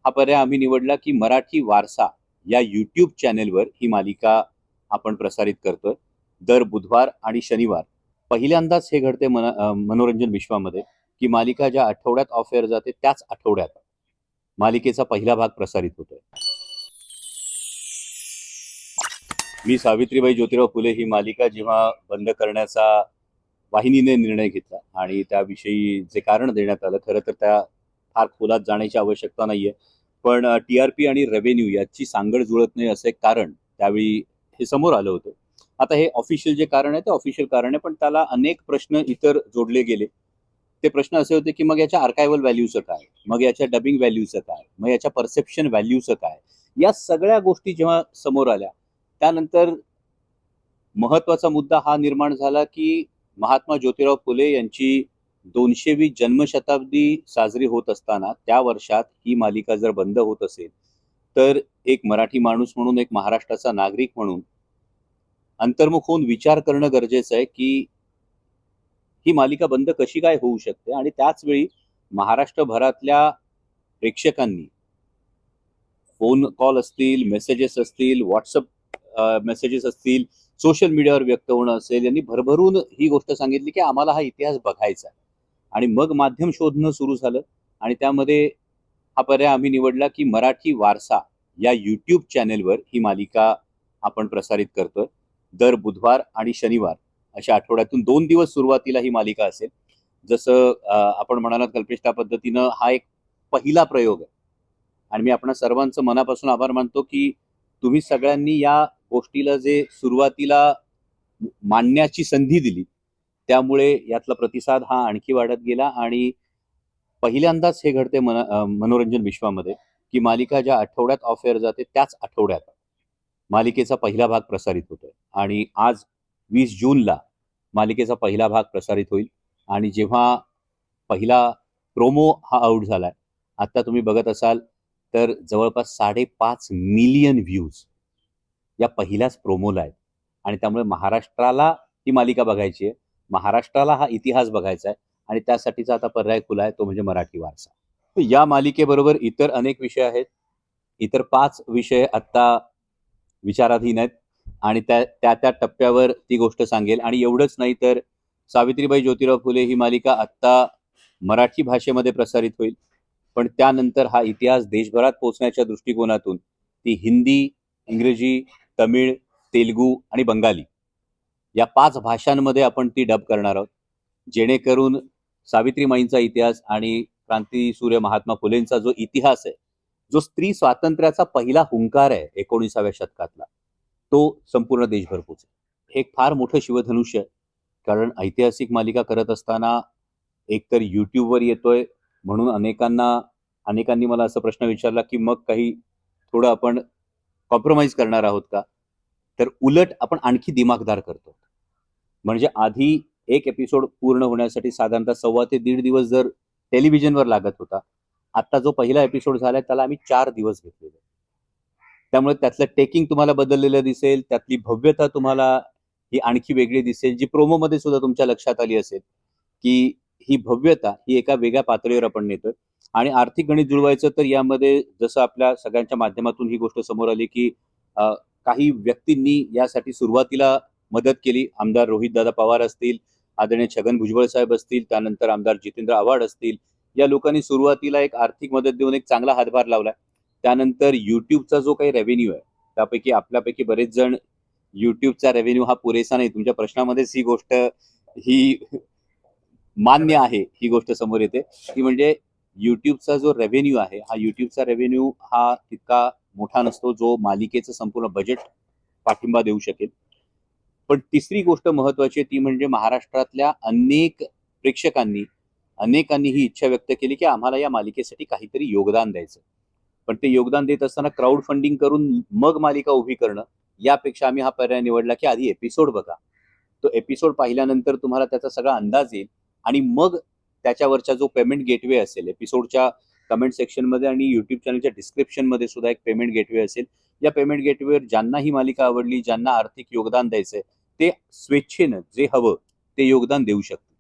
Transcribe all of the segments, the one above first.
हा पर्याय आम्ही निवडला की मराठी वारसा या यूट्यूब चॅनेलवर ही मालिका आपण प्रसारित करतोय. दर बुधवार आणि शनिवार पहिल्यांदाच हे घडते मनोरंजन विश्वामध्ये की मालिका ज्या आठवड्यात ऑफ एअर जाते त्याच आठवड्यात मालिकेचा पहिला भाग प्रसारित होतोय. मी सावित्रीबाई ज्योतिराव फुले ही मालिका जेव्हा बंद करण्याचा वाहिनीने निर्णय घेतला आणि त्याविषयी जे कारण देण्यात आलं, खरं तर त्या फार खोलात जाण्याची आवश्यकता नाहीये. पण टी-आर-पी आणि रेव्हेन्यू याची सांगड जुळत नाही असं एक कारण त्यावेळी हे समोर आलं होतं. आता हे ऑफिशियल जे कारण आहे ते ऑफिशियल कारण आहे, पण त्याला अनेक प्रश्न इतर जोडले गेले. ते प्रश्न असे होते की मग याच्या आर्कायव्हल व्हॅल्यूचं काय? मग याच्या डबिंग व्हॅल्यूचं काय? मग याच्या परसेप्शन व्हॅल्यूचं काय? या सगळ्या गोष्टी जेव्हा समोर आल्या, त्यानंतर महत्वाचा मुद्दा हा निर्माण झाला की महात्मा ज्योतिराव फुले यांची 200वी जन्मशताब्दी साजरी होत असताना त्या वर्षात ही मालिका जर बंद होत असेल, तर एक मराठी माणूस म्हणून, एक महाराष्ट्राचा नागरिक म्हणून अंतर्मुख होऊन विचार करणं गरजेचं आहे की ही मालिका बंद कशी काय होऊ शकते. आणि त्याच वेळी महाराष्ट्रभरातल्या प्रेक्षकांनी फोन कॉल असतील, मेसेजेस असतील, व्हॉट्सअप मेसेजेस असतील, सोशल मीडियावर व्यक्त होणं असेल, यांनी भरभरून ही गोष्ट सांगितली की आम्हाला हा इतिहास बघायचा आहे. आणि मग माध्यम शोधणं सुरू झालं आणि त्यामध्ये हा पर्याय आम्ही निवडला की मराठी वारसा या यूट्यूब चॅनेलवर ही मालिका आपण प्रसारित करतोय. दर बुधवार आणि शनिवार अशा आठवड्यातून 2 दिवस सुरुवातीला ही मालिका असेल. जसं आपण म्हणालात कल्पेश, त्या पद्धतीनं हा एक पहिला प्रयोग आहे. आणि मी आपणा सर्वांचं मनापासून आभार मानतो की तुम्ही सगळ्यांनी या गोष्टीला जे सुरुवातीला मांडण्याची संधी दिली, त्यामुळे यातला प्रतिसाद हा आणखी वाढत गेला आणि पहिल्यांदाच हे घडते मनोरंजन विश्वामध्ये की मालिका ज्या आठवड्यात ऑफ एअर जाते त्याच आठवड्यात मालिकेचा पहिला भाग प्रसारित होतोय. आणि आज 20 जूनला मालिकेचा पहिला भाग प्रसारित होईल. आणि जेव्हा पहिला प्रोमो हा आउट झालाय, आता तुम्ही बघत असाल तर जवळपास 5.5 मिलियन व्ह्यूज या पहिल्याच प्रोमोला आहेत. आणि त्यामुळे महाराष्ट्राला ही मालिका बघायची आहे, महाराष्ट्राला हा इतिहास बघायचा आहे आणि त्यासाठीचा आता पर्याय खुला आहे, तो म्हणजे मराठी वारसा. या मालिकेबरोबर इतर अनेक विषय आहेत. इतर 5 विषय आत्ता विचाराधीन आहेत आणि त्या टप्प्यावर ती गोष्ट सांगेल. आणि एवढंच नाही तर सावित्रीबाई ज्योतिराव फुले ही मालिका आत्ता मराठी भाषेमध्ये प्रसारित होईल. पण त्यानंतर हा इतिहास देशभरात पोहोचण्याच्या दृष्टिकोनातून ती हिंदी, इंग्रजी, तमिळ, तेलुगू आणि बंगाली या 5 भाषांमध्ये आपण ती डब करणार आहोत. जेणेकरून सावित्रीमाईंचा इतिहास आणि क्रांतीसूर्य महात्मा फुलेंचा जो इतिहास आहे, जो स्त्री स्वातंत्र्याचा पहिला हुंकार आहे 19व्या शतकातला, तो संपूर्ण देशभर पोहोचेल. हे एक फार मोठं शिवधनुष्य आहे. कारण ऐतिहासिक मालिका करत असताना एकतर YouTubeवर येतोय म्हणून अनेकांनी मला असा प्रश्न विचारला की मग काही थोडं आपण कॉम्प्रोमाइज करणार आहोत का? तर उलट आपण आणखी दिमागदार करतो. म्हणजे आधी एक एपिसोड पूर्ण होण्यासाठी साधारणतः सव्वा ते दीड दिवस जर टेलिव्हिजनवर लागत होता, आता जो पहिला एपिसोड झालाय त्याला आम्ही 4 दिवस घेतलेले. त्यामुळे त्यातलं टेकिंग तुम्हाला बदललेलं दिसेल, त्यातली भव्यता तुम्हाला ही आणखी वेगळी दिसेल, जी प्रोमोमध्ये सुद्धा तुमच्या लक्षात आली असेल की ही भव्यता ही एका वेगळ्या पातळीवर आपण नेतोय. आणि आर्थिक गणित जुळवायचं तर यामध्ये जसं आपल्या सगळ्यांच्या माध्यमातून ही गोष्ट समोर आली की काही व्यक्तींनी यासाठी सुरुवातीला मदत केली. आमदार रोहितदादा पवार असतील, आदरणीय छगन भुजबळ साहेब असतील, त्यानंतर आमदार जितेंद्र आव्हाड असतील, या लोकांनी सुरुवातीला एक आर्थिक मदत देऊन एक चांगला हातभार लावलाय. त्यानंतर YouTubeचा जो काही रेव्हेन्यू आहे, त्यापैकी आपल्यापैकी बरेच जण YouTubeचा रेव्हेन्यू हा पुरेसा नाही, तुमच्या प्रश्नामध्येच ही गोष्ट ही मान्य आहे, ही गोष्ट समोर येते ती म्हणजे YouTubeचा जो रेव्हेन्यू आहे, हा YouTubeचा रेव्हेन्यू हा तितका मोठा नसतो जो मालिकेचं संपूर्ण बजेट पाठिंबा देऊ शकेल. पण तिसरी गोष्ट महत्वाची आहे ती म्हणजे महाराष्ट्रातल्या अनेकांनी ही इच्छा व्यक्त केली की आम्हाला या मालिकेसाठी काहीतरी योगदान द्यायचं. पण ते योगदान देत असताना क्राऊड फंडिंग करून मग मालिका उभी करणं, यापेक्षा आम्ही हा पर्याय निवडला की आधी एपिसोड बघा. तो एपिसोड पाहिल्यानंतर तुम्हाला त्याचा सगळा अंदाज येईल आणि मग त्याच्यावरचा जो पेमेंट गेटवे असेल, एपिसोडच्या कमेंट सेक्शनमध्ये आणि YouTube चॅनलच्या डिस्क्रिप्शनमध्ये सुद्धा एक पेमेंट गेटवे असेल. या पेमेंट गेटवेवर ज्यांना ही मालिका आवडली, ज्यांना आर्थिक योगदान द्यायचंय, ते स्वेच्छेनं जे हवं ते योगदान देऊ शकतील.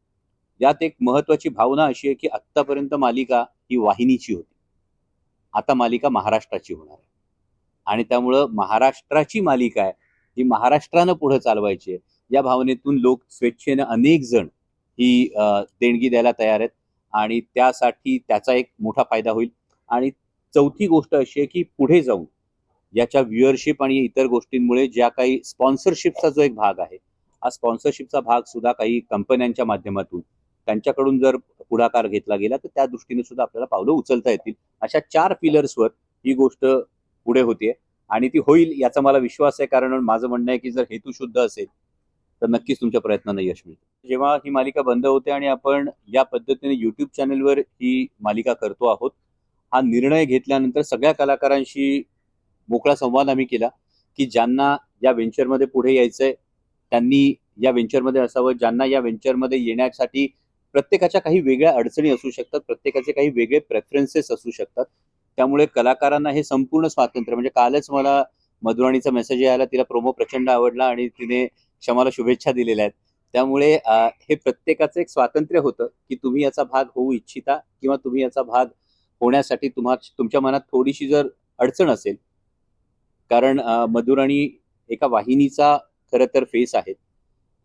यात एक महत्वाची भावना अशी आहे की आत्तापर्यंत मालिका ही वाहिनीची होती. आता मालिका महाराष्ट्राची होणार आहे आणि त्यामुळं महाराष्ट्राची मालिका आहे ही महाराष्ट्रानं पुढे चालवायची आहे या भावनेतून लोक स्वेच्छेनं अनेक जण ही देणगी द्यायला तयार आहेत आणि त्यासाठी त्याचा एक मोठा फायदा होईल. आणि चौथी गोष्ट अशी आहे की पुढे जाऊन याच्या व्ह्युअरशिप आणि इतर गोष्टींमुळे ज्या काही स्पॉन्सरशिपचा जो एक भाग आहे हा स्पॉन्सरशिपचा भाग सुद्धा काही कंपन्यांच्या माध्यमातून त्यांच्याकडून जर पुढाकार घेतला गेला तर त्या दृष्टीने सुद्धा आपल्याला पावलं उचलता येतील. अशा 4 पिलर्सवर ही गोष्ट पुढे होते आणि ती होईल याचा मला विश्वास आहे. कारण माझं म्हणणं आहे की जर हेतू शुद्ध असेल तर नक्कीच तुमच्या प्रयत्नांना यश मिळतं. जेव्हा ही मालिका बंद होते आणि आपण या पद्धतीने युट्यूब चॅनलवर ही मालिका करतो आहोत हा निर्णय घेतल्यानंतर सगळ्या कलाकारांशी मोकळा संवाद आम्ही केला की ज्यांना या व्हेंचरमध्ये पुढे यायचंय त्यांनी या व्हेंचरमध्ये असावं. ज्यांना या व्हेंचरमध्ये येण्यासाठी प्रत्येकाच्या काही वेगळ्या अडचणी असू शकतात, प्रत्येकाचे काही वेगळे प्रेफरन्सेस असू शकतात. त्यामुळे कलाकारांना हे संपूर्ण स्वातंत्र्य म्हणजे कालच मला मधुराणीचा मेसेज यायला तिला प्रोमो प्रचंड आवडला आणि तिने क्षमाला शुभेच्छा दिलेल्या आहेत. त्यामुळे हे प्रत्येकाचं एक स्वातंत्र्य होतं की तुम्ही याचा भाग होऊ इच्छिता किंवा तुम्ही याचा भाग होण्यासाठी तुमच्या मनात थोडीशी जर अडचण असेल. कारण मधुराणी एका वाहिनीचा खरं तर फेस आहेत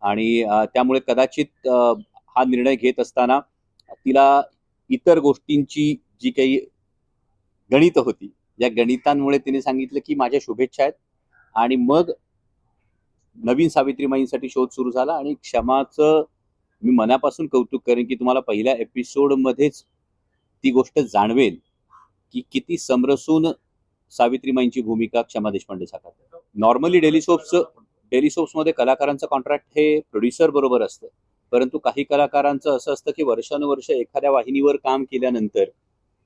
आणि त्यामुळे कदाचित हा निर्णय घेत असताना तिला इतर गोष्टींची जी काही गणित होती या गणितांमुळे तिने सांगितलं की माझ्या शुभेच्छा आहेत आणि मग नवीन सावित्रीमाईंसाठी शोध सुरू झाला. आणि क्षमाचं मी मनापासून कौतुक करेन की तुम्हाला पहिल्या एपिसोडमध्येच ती गोष्ट जाणवेल की किती समरसून सावित्रीमाईंची भूमिका क्षमा देशपांडे साकारतात. नॉर्मली डेली सोप्समध्ये कलाकारांचं कॉन्ट्रॅक्ट हे प्रोड्युसर बरोबर असतं, परंतु काही कलाकारांचं असं असतं की वर्षानुवर्ष एखाद्या वाहिनीवर काम केल्यानंतर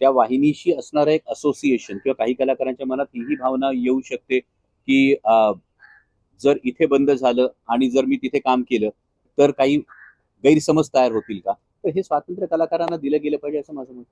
त्या वाहिनीशी असणारं एक असोसिएशन किंवा काही कलाकारांच्या मनात ही भावना येऊ शकते की जर इथे बंद झालं आणि जर मी तिथे काम केलं तर काही गैरसमज तयार होतील का. तर हे स्वातंत्र्य कलाकारांना दिलं गेलं पाहिजे असं माझं मत.